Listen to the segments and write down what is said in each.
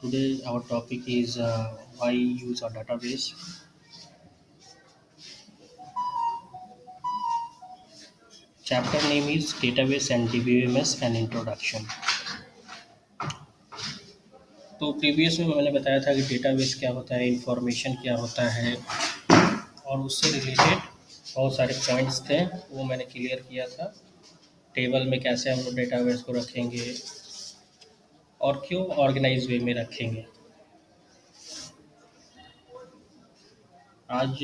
Today our topic is why use a database. Chapter name is Database and DBMS and Introduction. तो previous में मैंने बताया था कि डेटाबेस क्या होता है, इंफॉर्मेशन क्या होता है और उससे रिलेटेड बहुत सारे पॉइंट्स थे, वो मैंने क्लियर किया था। टेबल में कैसे हम लोग डेटाबेस को रखेंगे और क्यों ऑर्गेनाइज वे में रखेंगे। आज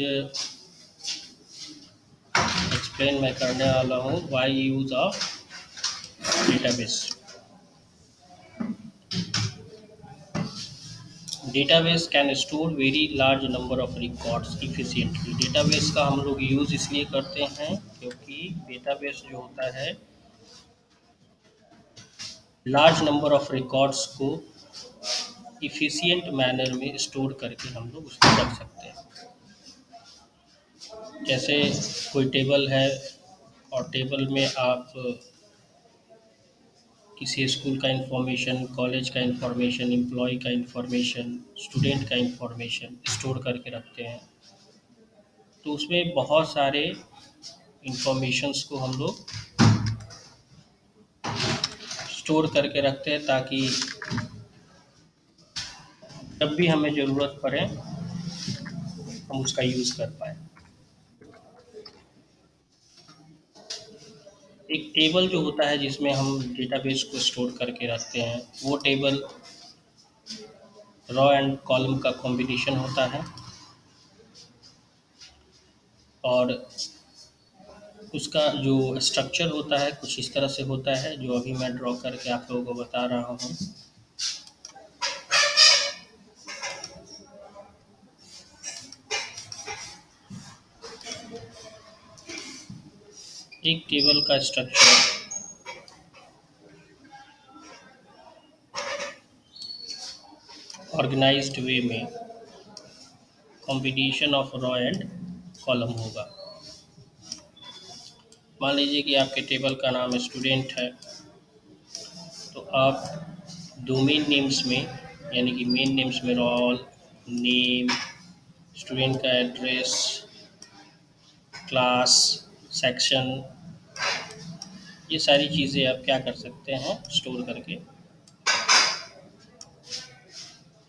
एक्सप्लेन मैं करने वाला हूँ why use of database. Database can store very large number of records efficiently. Database का हम लोग यूज़ इसलिए करते हैं क्योंकि डेटाबेस जो होता है लार्ज नंबर ऑफ रिकॉर्ड्स को इफिशिएंट मैनर में स्टोर करके हम लोग उसको रख सकते हैं। जैसे कोई टेबल है और टेबल में आप किसी स्कूल का इंफॉर्मेशन, कॉलेज का इंफॉर्मेशन, एम्प्लॉय का इंफॉर्मेशन, स्टूडेंट का इंफॉर्मेशन स्टोर करके रखते हैं, तो उसमें बहुत सारे इंफॉर्मेशंस को हम लोग स्टोर करके रखते हैं ताकि जब भी हमें ज़रूरत पड़े हम उसका यूज़ कर पाएँ। एक टेबल जो होता है जिसमें हम डेटाबेस को स्टोर करके रखते हैं, वो टेबल रॉ एंड कॉलम का कॉम्बिनेशन होता है और उसका जो स्ट्रक्चर होता है कुछ इस तरह से होता है, जो अभी मैं ड्रॉ करके आप लोगों को बता रहा हूँ। एक टेबल का स्ट्रक्चर ऑर्गेनाइज्ड वे में combination of raw and column होगा। मान लीजिए कि आपके टेबल का नाम स्टूडेंट है, तो आप डोमेन नेम्स में यानी कि मेन नेम्स में रोल नेम, स्टूडेंट का एड्रेस, क्लास, सेक्शन, ये सारी चीज़ें आप क्या कर सकते हैं स्टोर करके,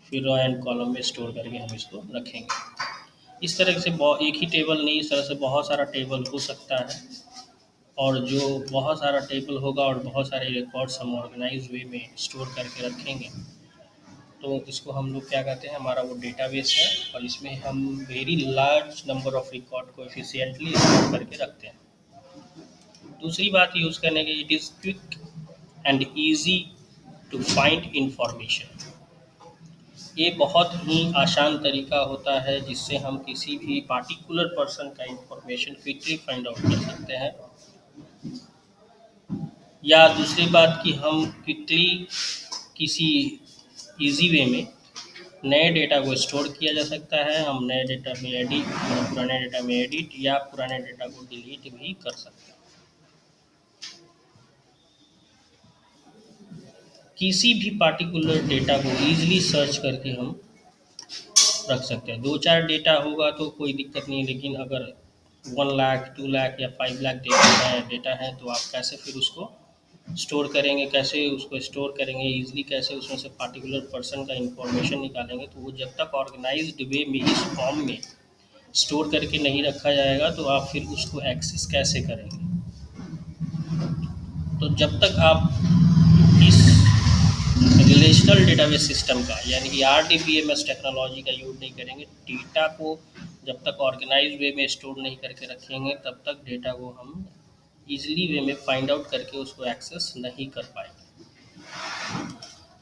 फिर रॉ एंड कॉलम में स्टोर करके हम इसको रखेंगे। इस तरह से एक ही टेबल नहीं, इस तरह से बहुत सारा टेबल हो सकता है और जो बहुत सारा टेबल होगा और बहुत सारे रिकॉर्ड्स हम ऑर्गेनाइज वे में स्टोर करके रखेंगे, तो इसको हम लोग क्या कहते हैं, हमारा वो डेटाबेस है और इसमें हम very large number of record को एफिशिएंटली स्टोर करके रखते हैं। दूसरी बात यूज़ करने की, it is quick and easy to find information. ये बहुत ही आसान तरीका होता है जिससे हम किसी भी पार्टिकुलर पर्सन का इंफॉर्मेशन क्विकली फाइंड आउट कर सकते हैं। या दूसरी बात कि हम क्विकली किसी इजी वे में नए डेटा को स्टोर किया जा सकता है। हम नए डेटा में एडिट, पुराने डेटा में एडिट या पुराने डेटा को डिलीट भी कर सकते हैं। किसी भी पार्टिकुलर डेटा को ईजिली सर्च करके हम रख सकते हैं। 2-4 डेटा होगा तो कोई दिक्कत नहीं, लेकिन अगर 1 लाख, 2 लाख या 5 लाख डेटा है तो आप कैसे फिर उसको स्टोर करेंगे, कैसे उसको स्टोर करेंगे ईजिली, कैसे उसमें से पार्टिकुलर पर्सन का इंफॉर्मेशन निकालेंगे। तो वो जब तक ऑर्गेनाइज्ड वे में इस फॉर्म में स्टोर करके नहीं रखा जाएगा तो आप फिर उसको एक्सेस कैसे करेंगे। तो जब तक आप इस रिलेशनल डेटाबेस सिस्टम का यानी कि RDBMS टेक्नोलॉजी का यूज़ नहीं करेंगे, डेटा को जब तक ऑर्गेनाइज वे में स्टोर नहीं करके रखेंगे, तब तक डेटा को हम ईजिली वे में फाइंड आउट करके उसको एक्सेस नहीं कर पाएंगे।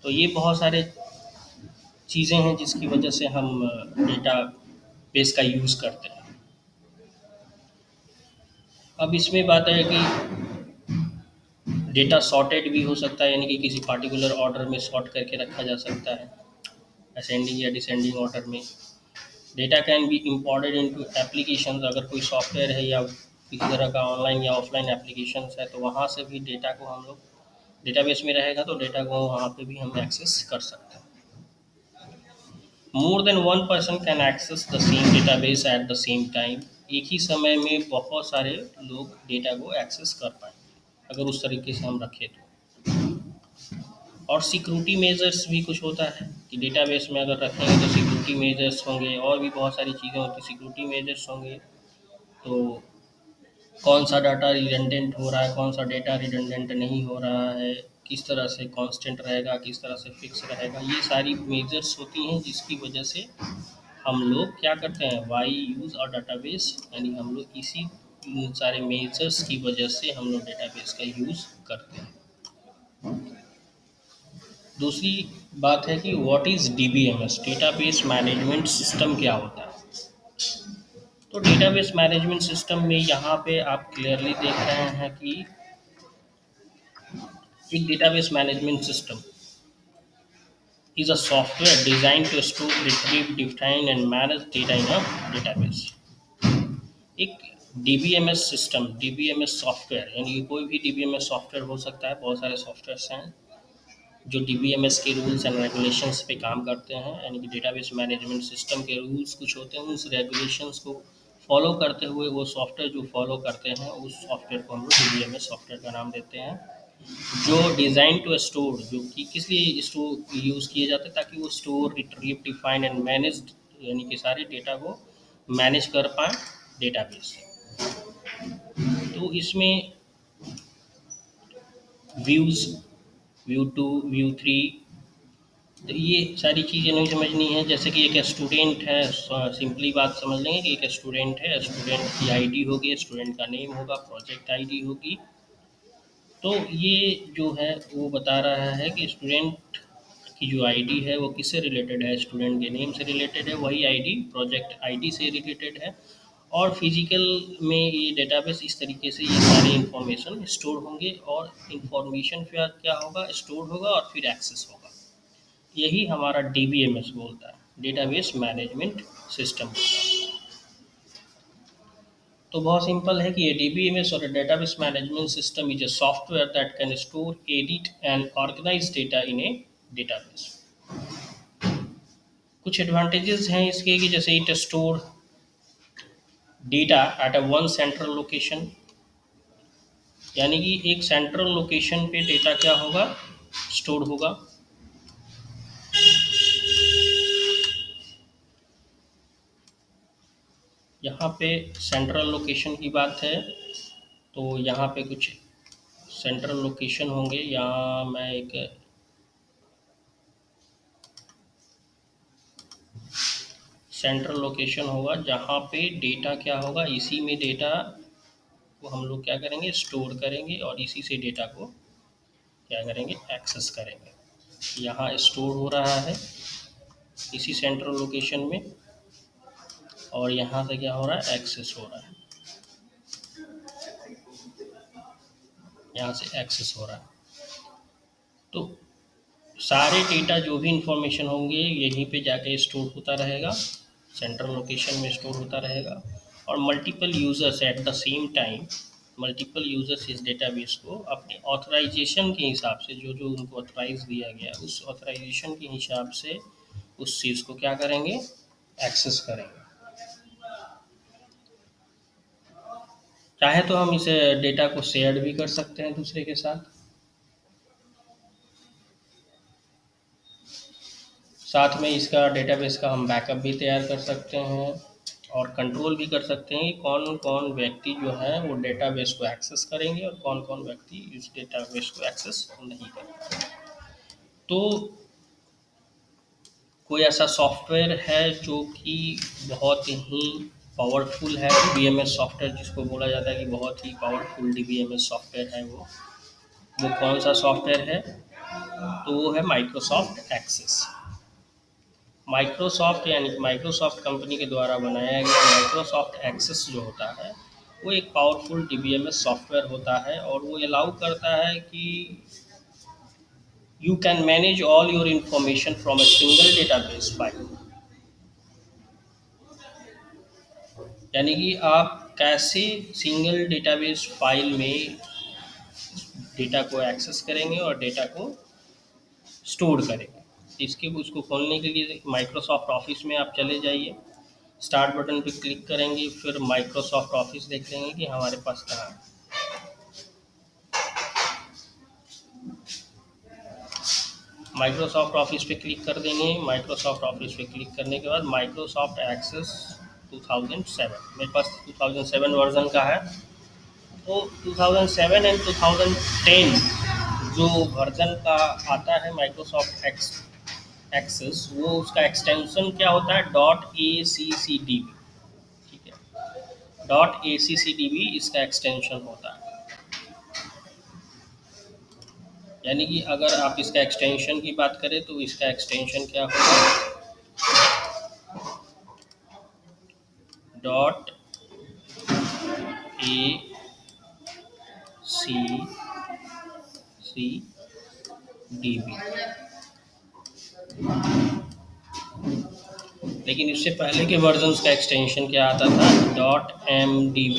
तो ये बहुत सारे चीज़ें हैं जिसकी वजह से हम डेटा बेस का यूज़ करते हैं। अब इसमें बात है कि डेटा सॉर्टेड भी हो सकता है, यानी कि किसी पार्टिकुलर ऑर्डर में सॉर्ट करके रखा जा सकता है, असेंडिंग या डिसेंडिंग ऑर्डर में। Data can be imported into applications. अगर कोई सॉफ्टवेयर है या किसी तरह का ऑनलाइन या ऑफलाइन एप्लीकेशंस है तो वहाँ से भी डेटा को हम लोग डेटाबेस में रहेगा तो डेटा को वहाँ पे भी हम एक्सेस कर सकते हैं। More than one person can access the same database at the same time. एक ही समय में बहुत सारे लोग डेटा को एक्सेस कर पाएंगे अगर उस तरीके से हम रखें तो। और सिक्योरिटी मेजर्स भी कुछ होता है कि डेटाबेस में अगर रखेंगे तो सिक्योरिटी मेजर्स होंगे, और भी बहुत सारी चीज़ें होती, सिक्योरिटी मेजर्स होंगे। तो कौन सा डाटा रिडंडेंट हो रहा है, कौन सा डेटा रिडंडेंट नहीं हो रहा है, किस तरह से कांस्टेंट रहेगा, किस तरह से फिक्स रहेगा, ये सारी मेजर्स होती हैं जिसकी वजह से हम लोग क्या करते हैं, वाई यूज़ और डाटाबेस, यानी हम लोग इसी इन सारे मेजर्स की वजह से हम लोग डेटाबेस का यूज़ करते हैं। दूसरी बात है कि what is DBMS, database management system क्या होता है। तो डेटाबेस मैनेजमेंट सिस्टम में यहाँ पे आप क्लियरली देख रहे हैं कि एक database management system is a software designed to store, retrieve, define and manage data in a database। एक DBMS सिस्टम, DBMS सॉफ्टवेयर, यानी कि कोई भी DBMS सॉफ्टवेयर हो सकता है, बहुत सारे सॉफ्टवेयर्स हैं जो DBMS के रूल्स एंड रेगुलेशंस पे काम करते हैं, यानी कि डेटाबेस मैनेजमेंट सिस्टम के रूल्स कुछ होते हैं, उस रेगुलेशंस को फॉलो करते हुए वो सॉफ्टवेयर जो फॉलो करते हैं उस सॉफ्टवेयर को हम लोग DBMS सॉफ्टवेयर का नाम देते हैं। जो डिज़ाइन टू स्टोर, जो कि किस लिए स्टोर यूज़ किए जाते हैं, ताकि वो store, retrieve, define and manage, यानी कि सारे डेटा को मैनेज कर पाएँ डेटाबेस से। तो इसमें views, view two, view three, तो ये सारी चीज़ें नहीं समझनी है। जैसे कि एक स्टूडेंट है, सिंपली बात समझ लेंगे कि एक स्टूडेंट है, स्टूडेंट की आईडी होगी, स्टूडेंट का नेम होगा, प्रोजेक्ट आईडी होगी। तो ये जो है वो बता रहा है कि स्टूडेंट की जो आईडी है वो किससे रिलेटेड है, स्टूडेंट के नेम से रिलेटेड है, वही आईडी प्रोजेक्ट आईडी से रिलेटेड है। और फिजिकल में ये डेटाबेस इस तरीके से ये सारी इंफॉर्मेशन स्टोर होंगे, और इंफॉर्मेशन फिर क्या होगा, स्टोर होगा और फिर एक्सेस होगा। यही हमारा डीबीएमएस बोलता है, डेटाबेस मैनेजमेंट सिस्टम होता है। तो बहुत सिंपल है कि ये डीबीएमएस और database management system is a software that can store, edit and organise data in a database. कुछ एडवांटेजेस हैं इसके कि जैसे it store data at a one central location, यानी कि एक सेंट्रल लोकेशन पे डेटा क्या होगा, स्टोर होगा। यहाँ पे सेंट्रल लोकेशन की बात है, तो यहाँ पे कुछ सेंट्रल लोकेशन होंगे। यहाँ मैं एक सेंट्रल लोकेशन होगा जहाँ पे डेटा क्या होगा, इसी में डेटा को हम लोग क्या करेंगे, स्टोर करेंगे, और इसी से डेटा को क्या करेंगे, एक्सेस करेंगे। यहाँ स्टोर हो रहा है इसी सेंट्रल लोकेशन में, और यहाँ से क्या हो रहा है, एक्सेस हो रहा है, यहाँ से एक्सेस हो रहा है। तो सारे डेटा जो भी इंफॉर्मेशन होंगे यहीं पे जाके स्टोर होता रहेगा, सेंट्रल लोकेशन में स्टोर होता रहेगा। और multiple users eight the same time, multiple users इस डेटाबेस को अपने ऑथराइजेशन के हिसाब से, जो जो उनको ऑथराइज दिया गया उस ऑथराइजेशन के हिसाब से उस चीज़ को क्या करेंगे, एक्सेस करेंगे। चाहे तो हम इस डेटा को शेयर भी कर सकते हैं दूसरे के साथ, साथ में इसका डेटाबेस का हम बैकअप भी तैयार कर सकते हैं, और कंट्रोल भी कर सकते हैं कि कौन कौन व्यक्ति जो है वो डेटाबेस को एक्सेस करेंगे और कौन कौन व्यक्ति इस डेटाबेस को एक्सेस नहीं करेंगे। तो कोई ऐसा सॉफ्टवेयर है जो कि बहुत ही पावरफुल है, डीबीएमएस सॉफ्टवेयर जिसको बोला जाता है कि बहुत ही पावरफुल डीबीएमएस सॉफ्टवेयर है, वो कौन सा सॉफ्टवेयर है, तो वो है माइक्रोसॉफ्ट एक्सेस। माइक्रोसॉफ्ट, यानी कि माइक्रोसॉफ्ट कंपनी के द्वारा बनाया गया माइक्रोसॉफ्ट एक्सेस जो होता है वो एक पावरफुल डीबीएमएस सॉफ्टवेयर होता है, और वो अलाउ करता है कि you can manage all your information from a single database file. यानी कि आप कैसे सिंगल डेटाबेस फाइल में डेटा को एक्सेस करेंगे और डेटा को स्टोर करेंगे। इसके उसको खोलने के लिए माइक्रोसॉफ्ट ऑफिस में आप चले जाइए, स्टार्ट बटन पे क्लिक करेंगे, फिर माइक्रोसॉफ्ट ऑफिस देख लेंगे कि हमारे पास कहाँ है। माइक्रोसॉफ्ट ऑफिस पे क्लिक कर देंगे। माइक्रोसॉफ्ट ऑफिस पे क्लिक करने के बाद माइक्रोसॉफ्ट एक्सेस 2007, मेरे पास 2007 वर्जन का है। तो 2007 एंड 2010 जो वर्जन का आता है माइक्रोसॉफ्ट एक्सेस, वो उसका एक्सटेंशन क्या होता है, .accdb। ठीक है, .accdb इसका एक्सटेंशन होता है। यानी कि अगर आप इसका एक्सटेंशन की बात करें तो इसका एक्सटेंशन क्या होगा, .accdb। लेकिन इससे पहले के वर्जन का एक्सटेंशन क्या आता था, .mdb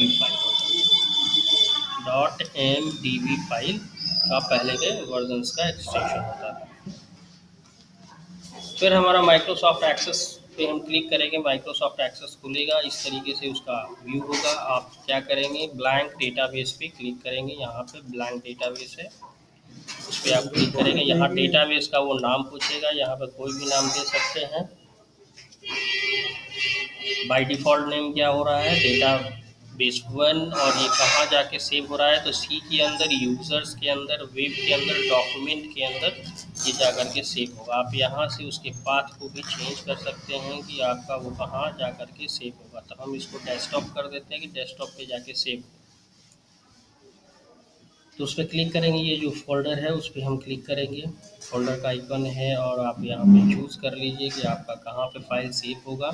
फाइल का पहले के वर्जन का एक्सटेंशन होता था। फिर हमारा माइक्रोसॉफ्ट एक्सेस पे हम क्लिक करेंगे, माइक्रोसॉफ्ट एक्सेस खुलेगा। इस तरीके से उसका व्यू होगा। आप क्या करेंगे, ब्लैंक डेटाबेस पे क्लिक करेंगे। यहाँ पे ब्लैंक डेटाबेस है, उस पर आप क्लिक करेंगे। यहाँ डेटाबेस का वो नाम पूछेगा, यहाँ पे कोई भी नाम दे सकते हैं। बाय डिफ़ॉल्ट नेम क्या हो रहा है, डेटा बेस 1, और ये कहाँ जाके सेव हो रहा है, तो सी के अंदर, यूज़र्स के अंदर, वेब के अंदर, डॉक्यूमेंट के अंदर ये जा कर के सेव होगा। आप यहाँ से उसके पाथ को भी चेंज कर सकते हैं कि आपका वो कहाँ जा कर के सेव होगा। तो हम इसको डेस्कटॉप कर देते हैं कि डेस्कटॉप पे जाके सेव हो। तो उस पर क्लिक करेंगे, ये जो फोल्डर है उस पर हम क्लिक करेंगे। फोल्डर का आइकन है और आप यहाँ पे चूज़ कर लीजिए कि आपका कहाँ पे फाइल सेव होगा।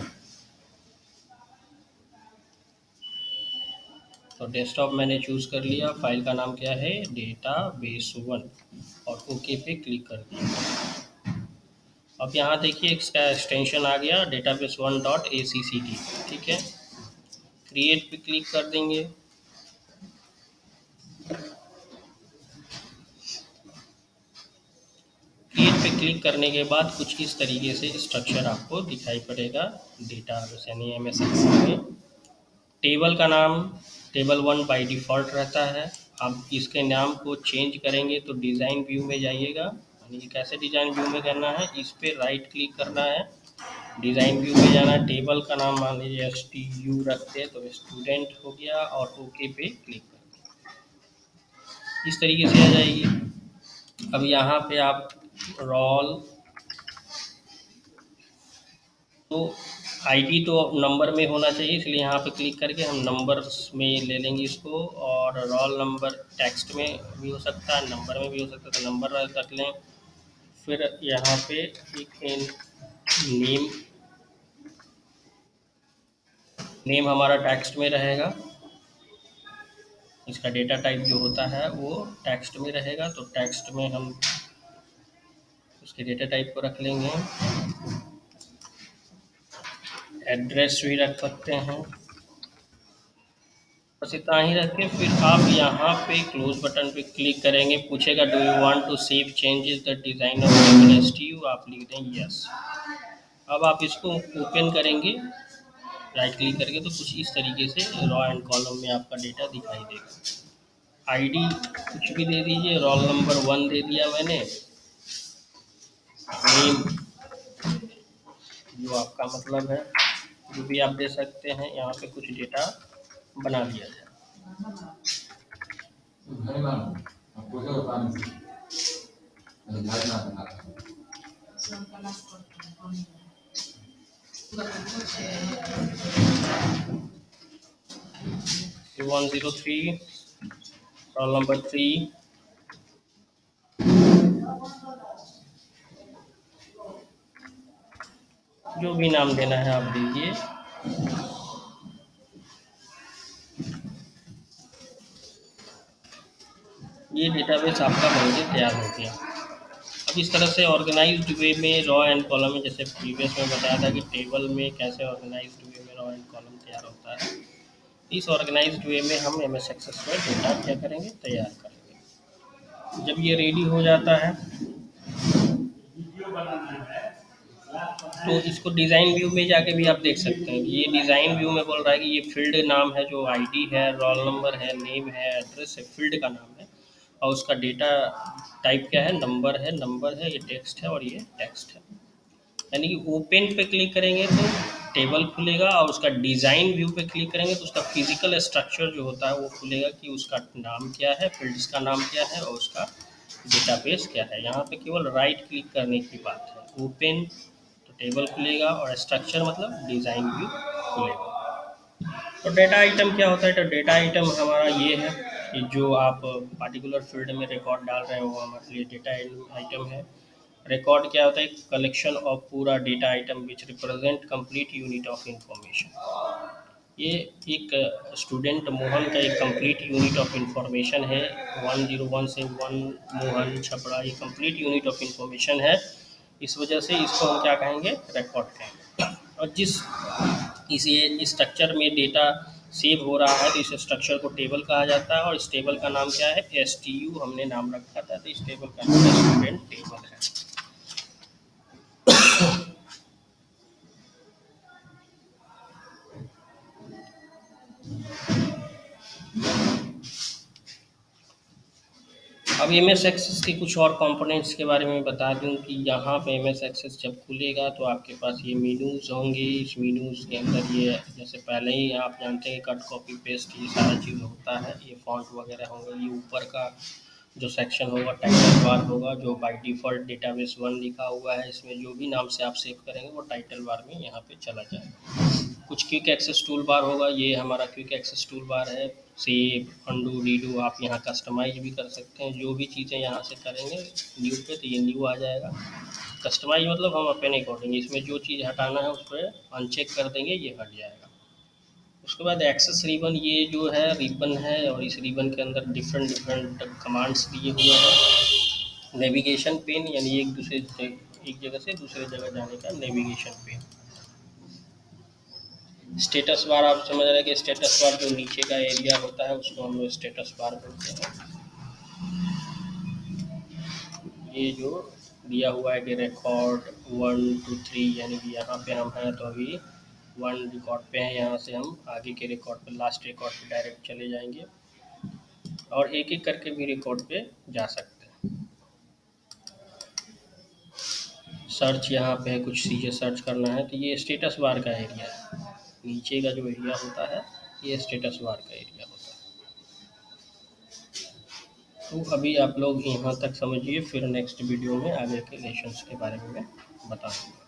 तो डेस्कटॉप मैंने चूज़ कर लिया। फाइल का नाम क्या है, डेटाबेस 1, और ओके पे क्लिक कर दिया। अब यहाँ देखिए इसका एक्सटेंशन आ गया, database1.accd। ठीक है, क्रिएट पे क्लिक कर देंगे। क्रिएट पे क्लिक करने के बाद कुछ इस तरीके से स्ट्रक्चर आपको दिखाई पड़ेगा डेटाबेस यानी एमएस एक्सेल में। टेबल का नाम टेबल 1 बाय डिफ़ॉल्ट रहता है। आप इसके नाम को चेंज करेंगे तो डिज़ाइन व्यू में जाइएगा। यानी कि कैसे डिज़ाइन व्यू में करना है, इस पे राइट क्लिक करना है, डिज़ाइन व्यू में जाना है। टेबल का नाम मान लीजिए STU रखते हैं तो स्टूडेंट हो गया, और ओके पे क्लिक कर दिया। इस तरीके से आ जाएगी। अब यहाँ पे आप रोल, तो आईडी तो नंबर में होना चाहिए, इसलिए यहाँ पे क्लिक करके हम नंबर्स में ले लेंगे इसको। और रोल नंबर टेक्स्ट में भी हो सकता है, नंबर में भी हो सकता है, तो नंबर रख लें। फिर यहाँ पे एक नेम हमारा टेक्स्ट में रहेगा। इसका डेटा टाइप जो होता है वो टेक्स्ट में रहेगा, तो टेक्स्ट में हम उसके डेटा टाइप को रख लेंगे। एड्रेस भी रख सकते हैं। बस इतना ही रख के फिर आप यहाँ पे क्लोज बटन पे क्लिक करेंगे। पूछेगा do you want to save changes the design of STU, आप लिख दें यस। अब आप इसको ओपन करेंगे राइट क्लिक करके, तो कुछ इस तरीके से रॉ एंड कॉलम में आपका डेटा दिखाई देगा। आईडी कुछ भी दे दीजिए, रोल नंबर 1 दे दिया मैंने। नेम जो आपका मतलब है, जो भी आप दे सकते हैं। यहाँ पे कुछ डेटा बना लिया जाए। C103, रोल नंबर 3, जो भी नाम देना है आप दीजिए। ये डेटाबेस आपका बनके तैयार हो गया। अब इस तरह से ऑर्गेनाइज्ड वे में रॉ एंड कॉलम में, जैसे प्रीवियस में बताया था कि टेबल में कैसे ऑर्गेनाइज्ड वे में रॉ एंड कॉलम तैयार होता है, इस ऑर्गेनाइज्ड वे में हम एमएस एक्सेस में डेटा क्या करेंगे, तैयार करेंगे। जब ये रेडी हो जाता है तो इसको डिज़ाइन व्यू में जाके भी आप देख सकते हैं। ये डिज़ाइन व्यू में बोल रहा है कि ये फील्ड नाम है, जो आईडी है, रोल नंबर है, नेम है, एड्रेस है, फील्ड का नाम है, और उसका डेटा टाइप क्या है, नंबर है, ये टेक्स्ट है और ये टेक्स्ट है। यानी कि ओपन पे क्लिक करेंगे तो टेबल खुलेगा, और उसका डिज़ाइन व्यू पे क्लिक करेंगे तो उसका फिजिकल स्ट्रक्चर जो होता है वो खुलेगा कि उसका नाम क्या है, फील्ड्स का नाम क्या है और उसका डेटाबेस क्या है। यहाँ पे केवल राइट क्लिक करने की बात है। ओपन तो टेबल खुलेगा, और स्ट्रक्चर मतलब डिज़ाइन व्यू खुलेगा। तो डेटा आइटम क्या होता है? तो डेटा आइटम हमारा ये है कि जो आप पार्टिकुलर फील्ड में रिकॉर्ड डाल रहे हो वो हमारे लिए डेटा आइटम है। रिकॉर्ड क्या होता है? कलेक्शन ऑफ पूरा data item which represent complete unit of information. ये एक स्टूडेंट मोहन का एक कंप्लीट यूनिट ऑफ इंफॉर्मेशन है। 101 से 1 मोहन छपड़ा, ये कंप्लीट यूनिट ऑफ इंफॉर्मेशन है। इस वजह से इसको हम क्या कहेंगे? रिकॉर्ड कहेंगे। और जिस इस स्ट्रक्चर में डेटा सेव हो रहा है तो इस स्ट्रक्चर को टेबल कहा जाता है, और इस टेबल का नाम क्या है? STU हमने नाम रखा था, तो इस टेबल का नाम स्टूडेंट टेबल है। अब MS एक्सेस के कुछ और कंपोनेंट्स के बारे में बता दूं कि यहाँ पे MS एक्सेस जब खुलेगा तो आपके पास ये मेनूज़ होंगे। इस मेनूज़ के अंदर ये जैसे पहले ही आप जानते हैं कट कॉपी पेस्ट ये सारा चीज़ होता है। ये फॉन्ट वगैरह होंगे। ये ऊपर का जो सेक्शन होगा टाइटल बार होगा, जो बाय डिफ़ॉल्ट डेटाबेस 1 लिखा हुआ है। इसमें जो भी नाम से आप सेव करेंगे वो टाइटल बार में यहाँ पे चला जाएगा। कुछ क्विक एक्सेस टूल बार होगा। ये हमारा क्विक एक्सेस टूल बार है। सेव, अंडू, रीडू आप यहाँ कस्टमाइज भी कर सकते हैं। जो भी चीज़ें यहाँ से करेंगे न्यू पे तो ये न्यू आ जाएगा। कस्टमाइज मतलब हम अपने अकॉर्डिंग इसमें जो चीज़ हटाना है उस पर अनचेक कर देंगे, ये हट जाएगा। उसके बाद एक्सेस रिबन, ये जो है रिबन है, और इस रिबन के अंदर डिफरेंट डिफरेंट कमांड्स दिए हुए हैं। नेविगेशन पेन यानी एक जगह से दूसरे जगह जाने का नेविगेशन पेन। स्टेटस बार आप समझ रहे हैं कि स्टेटस बार जो नीचे का एरिया होता है उसको हम लोग स्टेटस बार बोलते हैं। ये जो दिया हुआ है कि रिकॉर्ड 1 2 3, यानी कि यहाँ पे हम हैं तो अभी 1 रिकॉर्ड पे हैं। यहाँ से हम आगे के रिकॉर्ड पे, लास्ट रिकॉर्ड पे डायरेक्ट चले जाएंगे, और एक एक करके भी रिकॉर्ड पे जा सकते हैं। सर्च यहाँ पे है, कुछ चीज़ें सर्च करना है तो ये स्टेटस बार का एरिया है। नीचे का जो एरिया होता है ये स्टेटस बार का एरिया होता है। तो अभी आप लोग यहाँ तक समझिए, फिर नेक्स्ट वीडियो में आगे के लेसन्स के बारे में मैं बताऊँगा।